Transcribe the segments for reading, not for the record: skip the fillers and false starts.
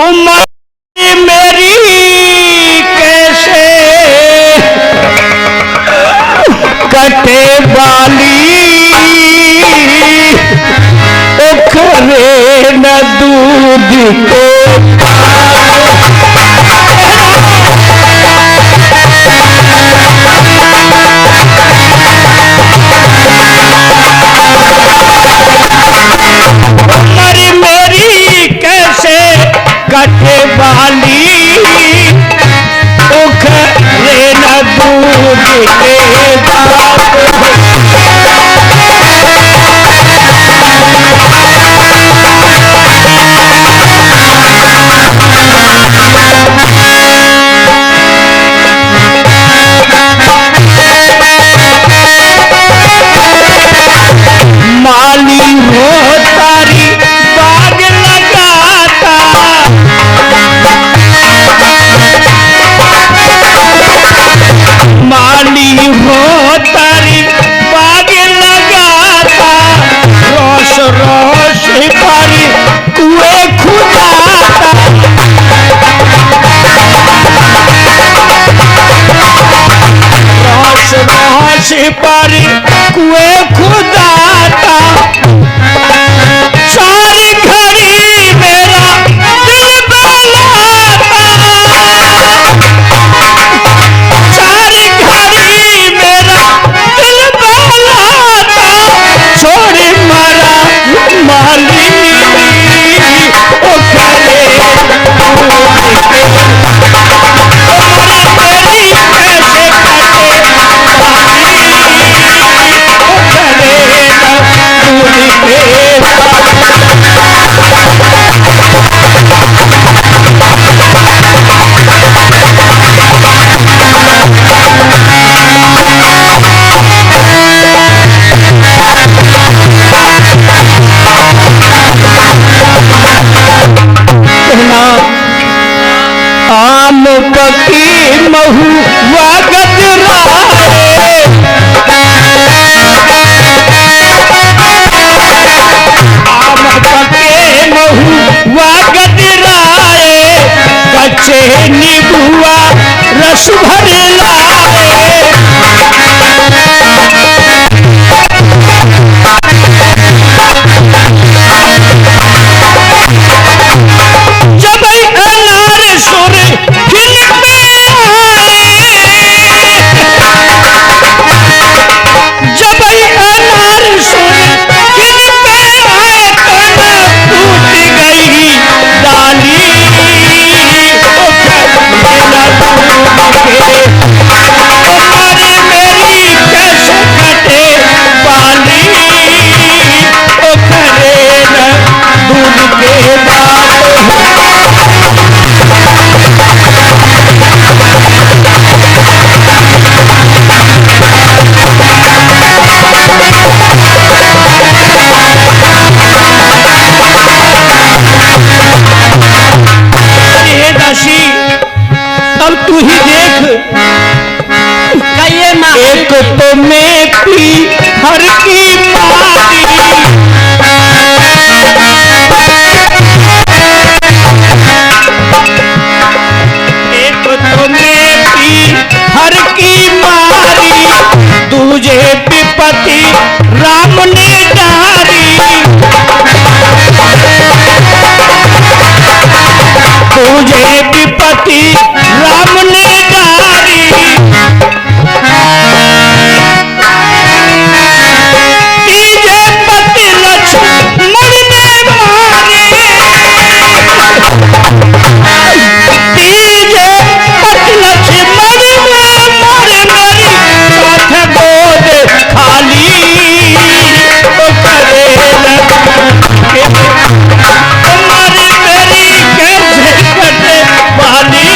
उम्र मेरी कैसे कटे वाली उखरे न दूध को कटे वाली उखरे न दूध के माली हो तारी बाग लगाता माली हो तारी बाग लगाता रोश रोश पारी कुएं खुदाता रोश रोश पारी कुएं खुदाता सारी घड़ी मेरा दिल बहलाता सारी घड़ी मेरा दिल बहलाता छोड़ मारा माली ओ करे मेरी कैसे कटे वाली आम पकी महू वागत राहे आम पके महू वागत राहे कच्चे नीबुआ रस भर लाए जब अनार सुर दिल में आए जब अनार सुर दिल में आए तना टूट गई डाली हमारी मेरी कैसे कटे वाली ओ करे न दूध के दाल अब तू ही देख एक तो मैं पी हर की मारी एक तो मैं पी हर की मारी तुझे विपत्ति राम ने डारी तुझे विपत्ति राम ने डारी तीजे पति लक्ष्मण ने मारे तीजे पति लक्ष्मण ने मारे मेरी साथ गोद खाली तो करे हमारी मेरी कैसे कटे वाली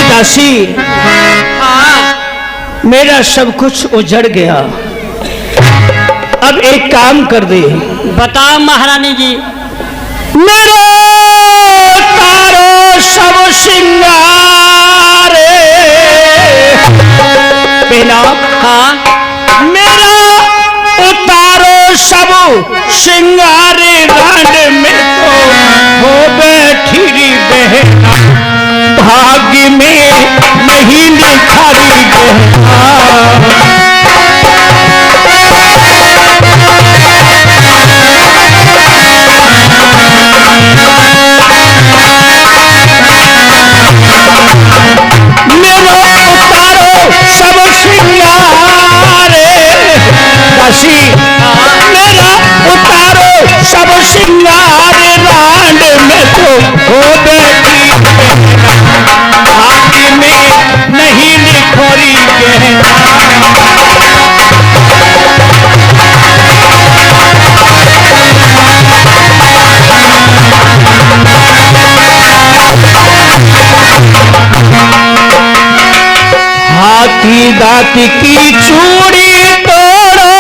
दासी मेरा सब कुछ उजड़ गया अब एक काम कर दे। बताओ महारानी जी। मेरो तारो सब श्रृंगार बिना, हाँ मेरा उतारो सब श्रृंगार रांड में तो हो बैठी री बहना, भाग्य में नहीं लिखा री बहना। मेरा उतारो सब श्रृंगार रांड में तो हो बैठी, भाग्य में नहीं लिखोरी गहना। हाथी दांत की चूड़ी तोड़ो,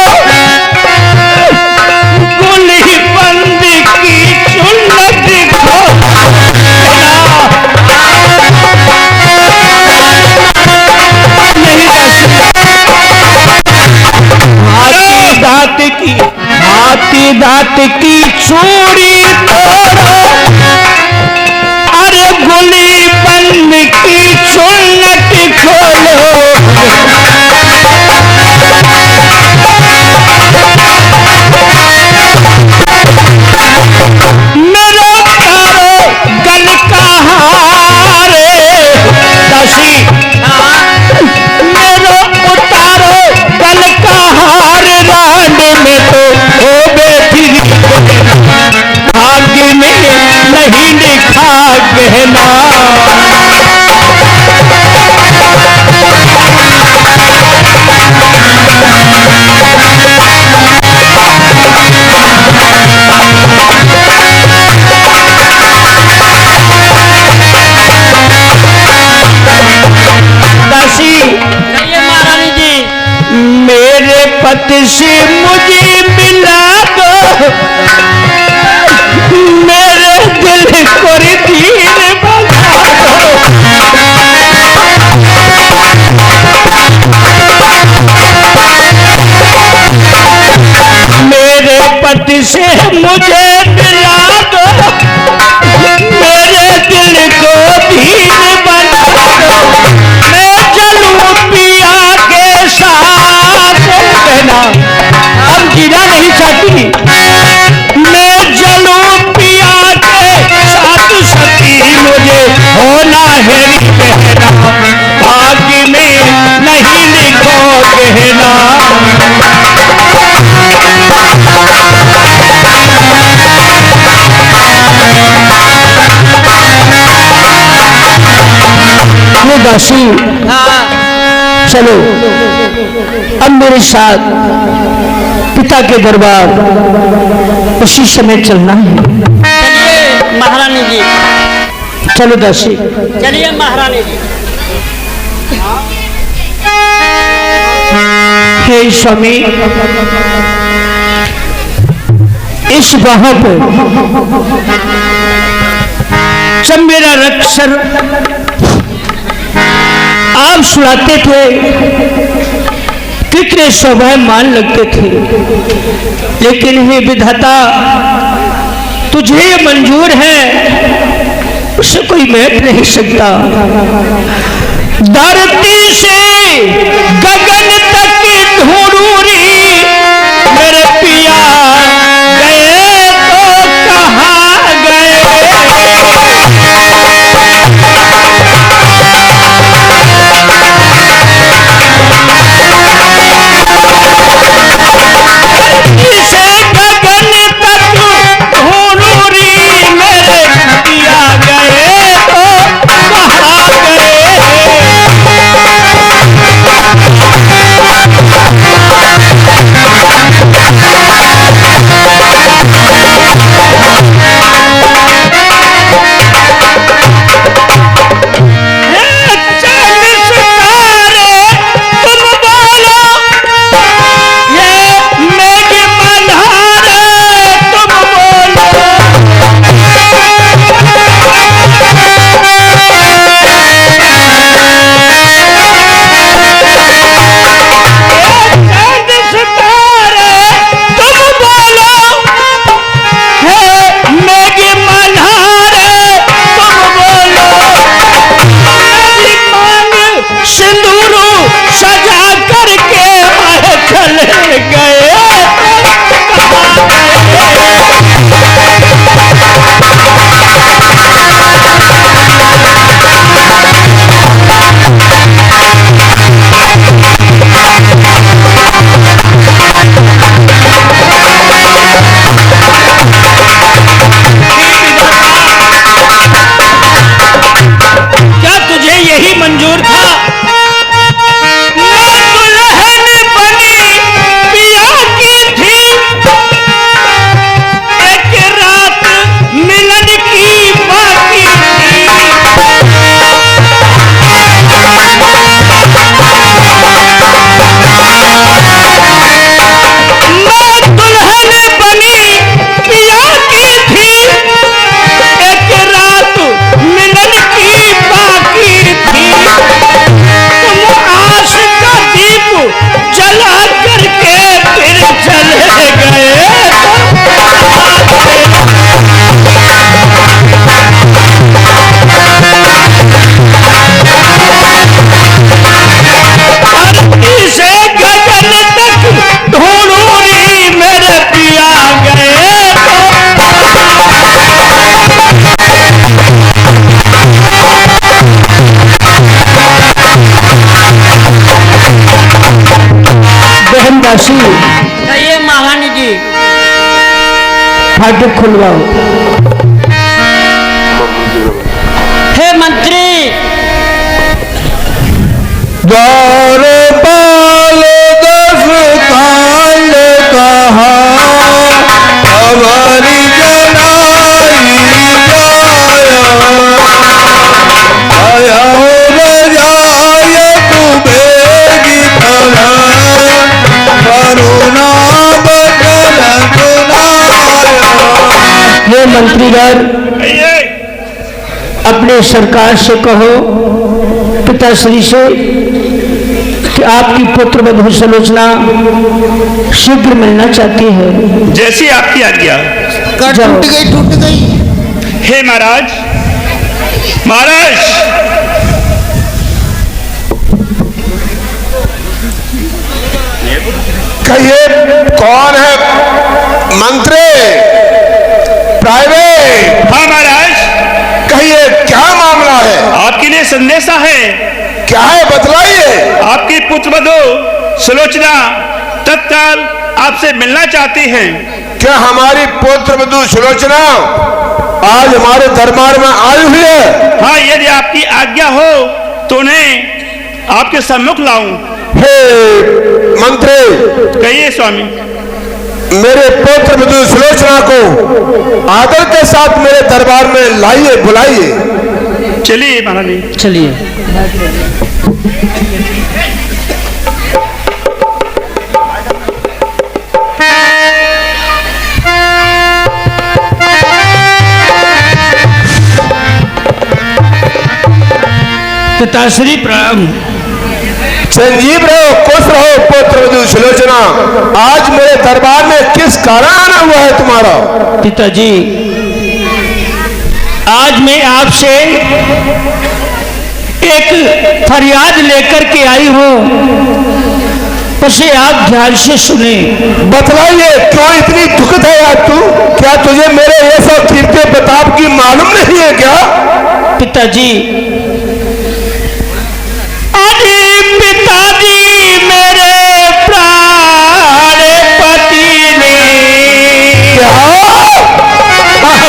गुली बंद की चुल्लट खोलो, हाथी दांत की चूड़ी तोड़ो, अरे गुली बंद की चुल्लट खोलो। मेरो तारो गल का हारे दासी, मेरो उतारो गल का हार रांड में तो हो बैठी, भाग्य में नहीं लिखा गहना। महारानी जी, मेरे पति से मुझे मिला दो, मेरे दिल को धीरे बजा दो। मेरे पति से मुझे मिला दो, मेरे दिल को धीरे बजा दो। मैं चलूं पिया के साथ कहना, हम जीना नहीं चाहती। मैं चलूं पिया के साथ सती, मुझे होना है कहना, भाग्य में नहीं लिखो कहना। दासी, हाँ चलो अब मेरे साथ पिता के दरबार उसी समय चलना है। चलिए महारानी जी, चलो दासी। चलिए महारानी जी। हे स्वामी, इस वहां पर जब मेरा रक्षर आप सुनाते थे, कितने स्वाभिमान लगते थे, लेकिन हे विधाता, तुझे ये मंजूर है, उसे कोई मैट नहीं सकता। धरती से गगन तक धूरी मेरे पिया गए तो कहाँ गए। फाटक खुलवाओ। हे मंत्री द्वारपाल दस कांड कहा हमारी जनाई आया हो रजाए कुबेरी तरह करुणा बदल सुनाया। हे मंत्रीगण, अपने सरकार से कहो, पिताश्री से, कि आपकी पुत्र वधू सुलोचना शीघ्र मिलना चाहती है। जैसी आपकी आज्ञा। टूट गई। हे महाराज, महाराज कहिए कौन है? मंत्री प्राइवेट। हाँ महाराज, कहिए क्या मामला है? आपके लिए संदेशा है। क्या है बतलाइए। आपकी पुत्रवधू सुलोचना तत्काल आपसे मिलना चाहती हैं। क्या हमारी पुत्र वधू सुलोचना आज हमारे दरबार में आई हुई है? हाँ, यदि आपकी आज्ञा हो तो उन्हें आपके सम्मुख लाऊं। हे मंत्री, कहिए स्वामी। मेरे पुत्र वधू सुलोचना को आदर के साथ मेरे दरबार में लाइए, बुलाइए। चलिए महारानी। चलिए। पिताश्री प्रणाम। संजीव रहो, खुश रहो पुत्र वधू सुलोचना। आज मेरे दरबार में किस कारण आना हुआ है तुम्हारा? पिताजी, आज मैं आपसे एक फरियाद लेकर के आई हूं, उसे आप ध्यान से सुने। बतलाइए, क्यों इतनी दुखद है आज तू? क्या तुझे मेरे ये सब कीर्ति प्रताप की मालूम नहीं है क्या? पिताजी, पिताजी मेरे प्राण पति ने। क्या?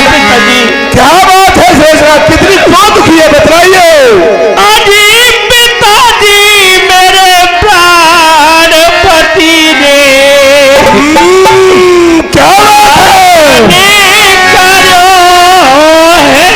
पिताजी, क्या बात है सुलोचना, कितनी क्यों दुखी है बतलाइए। अजी पिताजी मेरे प्राण पति ने क्या बात है? करो है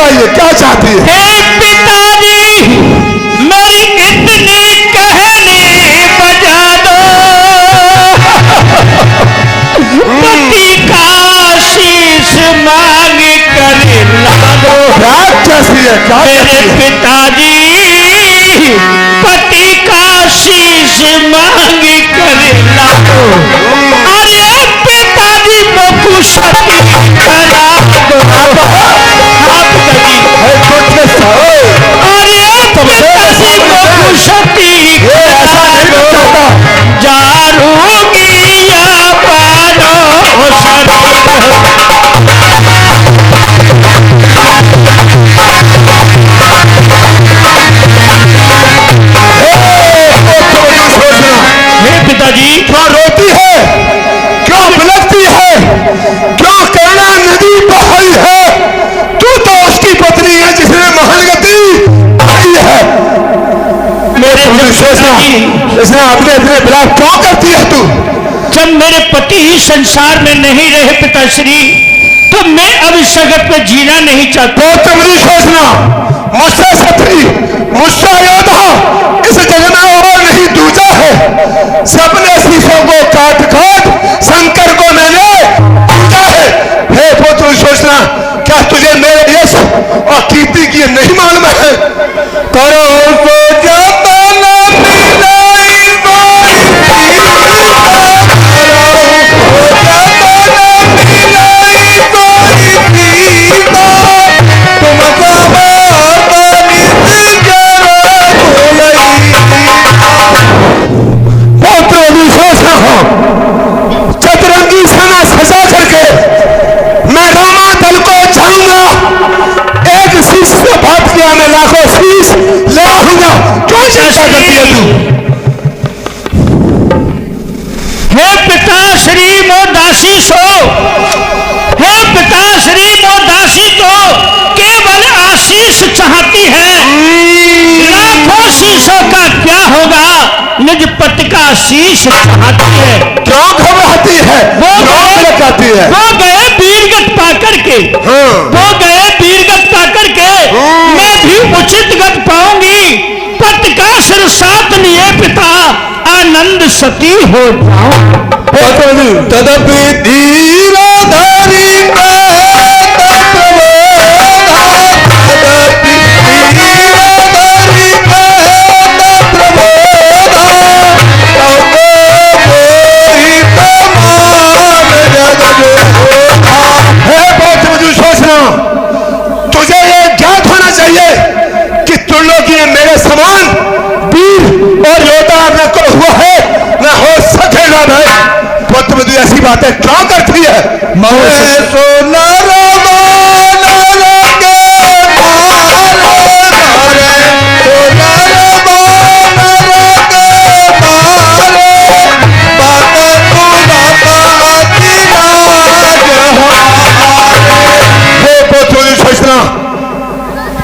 बताइए क्या चाहती है? हे पिताजी मेरी इतनी कहनी बजा दो, पति का शीश मांग कर ला दो। बात कैसी है? क्या मेरे पिताजी पति का शीश मांग कर ला दो। अरे पिताजी को सती करा दो। हाँ पिताजी, है कुछ अरे पिताजी को सती ऐसा नहीं हो सकता। जारूंगी या पानो पिताजी क्यों रोती है? क्यों बिलखती है? क्यों करुणा नदी बहाई है? तू तो उसकी पत्नी है जिसने महानगति आई है। मेरे सोचना इसने अपने इतने बिलाप क्यों करती है तू? जब मेरे पति ही संसार में नहीं रहे पिताश्री, तो मैं अब इस जगत में जीना नहीं चाहता। तो तुम नहीं सोचना मुझसे सत्री, मुझसे योद्धा इस जग में और नहीं दूजा है। सबने शीशों को काट काट शंकर को मैंने पूजा है। हे पुत्र सोचना, क्या तुझे मेरे यश और कीर्ति की नहीं मालूम है? करो तो जतन मिलाई बाई, चतरंगी सेना सजा करके मैं रामा दल को जाऊंगा। एक शीश से बात किया, मैं लाखों शीश ले आऊंगा। क्यों चिंता करती है तू? हे पिता श्री मोदासी सो, हे पिता श्री मोदासी तो केवल आशीष चाहती है। लाखों शीशों का क्या होगा, निज पति का शीश चाहती है। क्यों घबराती है? वो गए वीरगत पाकर के, वो गए वीरगत पाकर के, मैं भी उचित गत पाऊंगी। पति का सिर साथ लिए पिता आनंद सती हो जाऊं। तदपि धीराधारी तुझे ये ज्ञात होना चाहिए कि त्रिलोकी में मेरे समान वीर और योद्धा न कोई हुआ है, न हो सकेगा। भाई पुत्र ऐसी बातें क्यों करती है?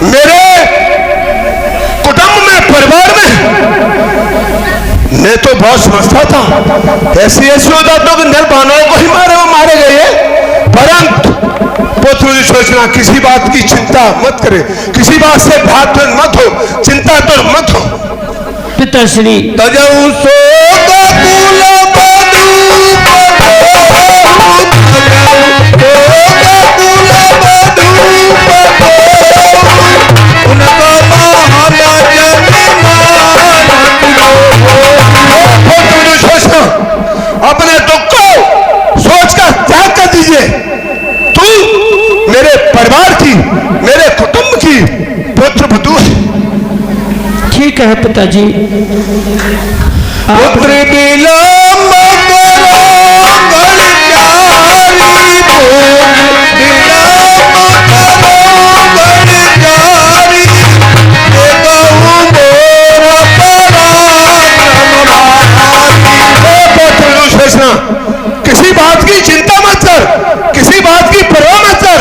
मेरे कुटुंब में, परिवार में मैं तो बहुत समझता था ऐसी दांतों के निर्मानों को ही मारे गए। परंतु पुत्र सोचना, किसी बात की चिंता मत करे, किसी बात से भातुर मत हो, चिंता तो मत हो। पिताश्री तजऊ सो अपने दुख को सोचकर त्याग कर दीजिए। तू मेरे परिवार की, मेरे कुटुंब की पुत्र वधू है। ठीक है पिताजी। पुत्र विलंब करो गणचारी, किसी बात की चिंता मत कर, किसी बात की परवाह मत कर।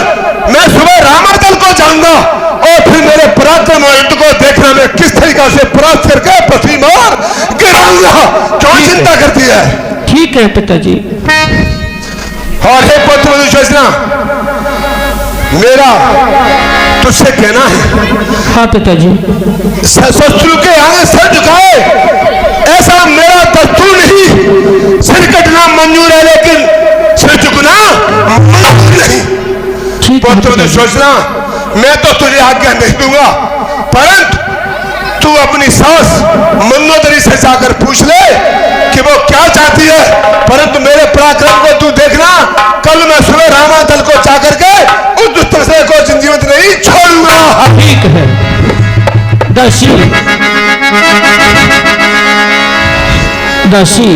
मैं सुबह रामादल को जाऊंगा और फिर मेरे पराक्रम और युद्ध को देखना मैं किस तरीका से प्राप्त करके पृथ्वी मार गिराऊंगा। क्यों चिंता करती है? ठीक है पिताजी। और हे पुत्र सोचना, मेरा तुझसे कहना है, हाँ पिताजी। शत्रु के आगे सर झुकाए ऐसा मेरा दस्तूर नहीं। सिर कटना मंजूर है लेकिन सिर झुकना मंजूर नहीं। ठीक है पुत्र ने सोचना मैं तो तुझे आज्ञा नहीं दूंगा, परंतु तू अपनी सास मंदोदरी से जाकर पूछ ले कि वो क्या चाहती है। परंतु मेरे पराक्रम को तू देखना, कल मैं सुबह रामा दल को जाकर के उस दुष्ट को जीवित नहीं छोड़ूंगा। ठीक है दासी। दासी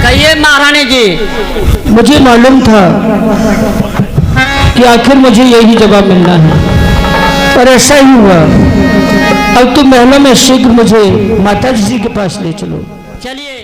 कहिए महारानी जी। मुझे मालूम था कि आखिर मुझे यही जवाब मिलना है, और ऐसा ही हुआ। अब तुम महलों में शीघ्र मुझे माता जी के पास ले चलो। चलिए।